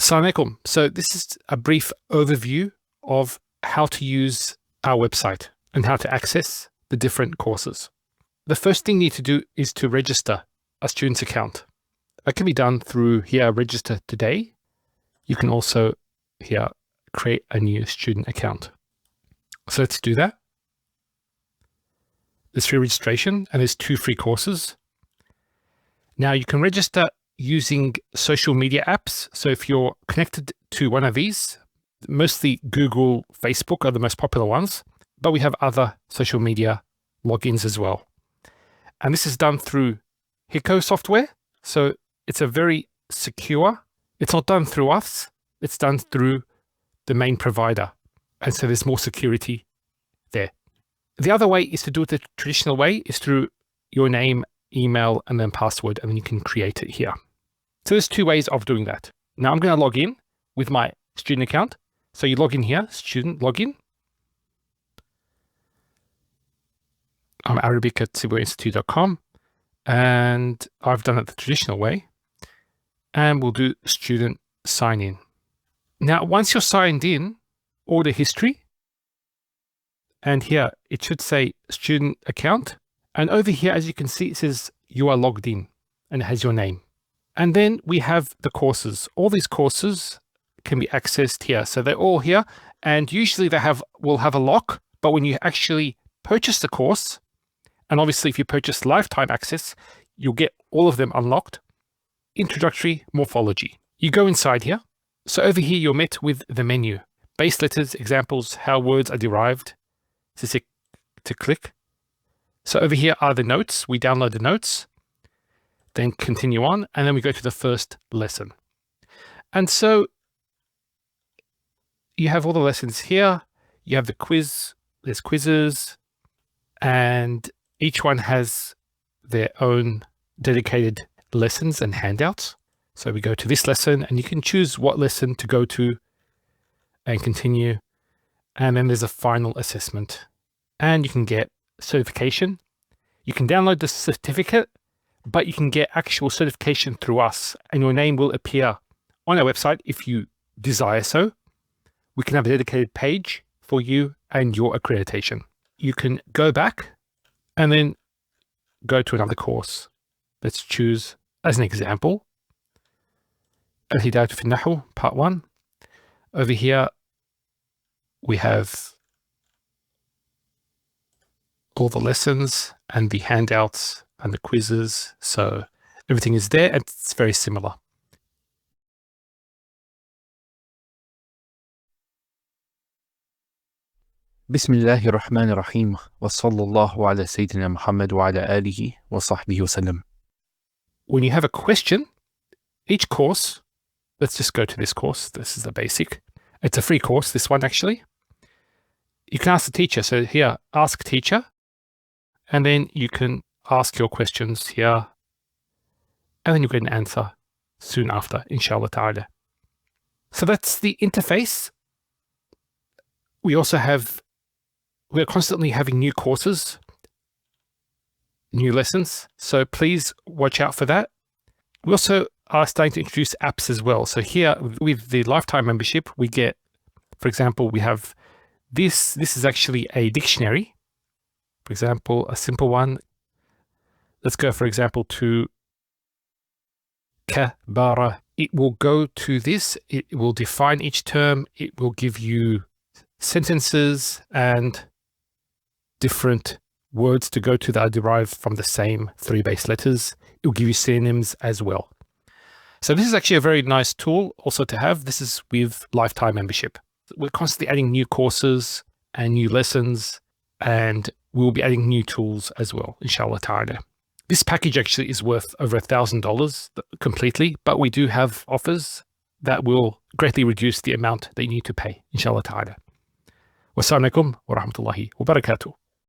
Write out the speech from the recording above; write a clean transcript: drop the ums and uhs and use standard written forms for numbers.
Assalamu alaikum. So this is a brief overview of how to use our website and how to access the different courses. The first thing you need to do is to register a student's account. That can be done through here, register today. You can also here create a new student account. So let's do that. There's free registration and there's 2 free courses. Now you can register using social media apps. So if you're connected to one of these, mostly Google, Facebook are the most popular ones, but we have other social media logins as well. And this is done through Hiko software. So it's a very secure, it's not done through us, it's done through the main provider. And so there's more security there. The other way is to do it the traditional way, is through your name, email, and then password, and then you can create it here. So there's 2 ways of doing that. Now I'm going to log in with my student account. So you log in here, student login. I'm Arabic@siboinstitute.com, and I've done it the traditional way. And we'll do student sign in. Now, once you're signed in, order history. And here it should say student account. And over here, as you can see, it says you are logged in and it has your name. And then we have the courses. All these courses can be accessed here. So they're all here. And usually they will have a lock. But when you actually purchase the course, and obviously if you purchase lifetime access, you'll get all of them unlocked. Introductory morphology. You go inside here. So over here, you're met with the menu. Base letters, examples, how words are derived. So to click. So over here are the notes. We download the notes, then continue on, and then we go to the first lesson. And so you have all the lessons here. You have the quiz, there's quizzes, and each one has their own dedicated lessons and handouts. So we go to this lesson, and you can choose what lesson to go to and continue. And then there's a final assessment, and you can get certification. You can download the certificate, but you can get actual certification through us, and your name will appear on our website if you desire so. We can have a dedicated page for you and your accreditation. You can go back and then go to another course. Let's choose as an example, Al-Hidayatu fi Nahu, part 1. Over here, we have all the lessons and the handouts and the quizzes. So everything is there and it's very similar. بسم الله الرحمن الرحيم وصلى الله على سيدنا محمد وعلى آله وصحبه وسلم. When you have a question, each course, let's just go to this course. This is the basic. It's a free course, this one actually. You can ask the teacher. So here, ask teacher. And then you can ask your questions here. And then you get an answer soon after, inshallah ta'ala. So that's the interface. We also we're constantly having new courses, new lessons. So please watch out for that. We also are starting to introduce apps as well. So here with the lifetime membership, we get, for example, we have this. This is actually a dictionary. For example, a simple one. Let's go, for example, to kabara. It will go to this. It will define each term. It will give you sentences and different words to go to that are derived from the same 3 base letters. It will give you synonyms as well. So this is actually a very nice tool also to have. This is with lifetime membership. We're constantly adding new courses and new lessons, and we'll be adding new tools as well, inshallah ta'ala. This package actually is worth over $1,000 completely, but we do have offers that will greatly reduce the amount that you need to pay, inshallah ta'ala. Wassalamu alaikum wa rahmatullahi wa barakatuh.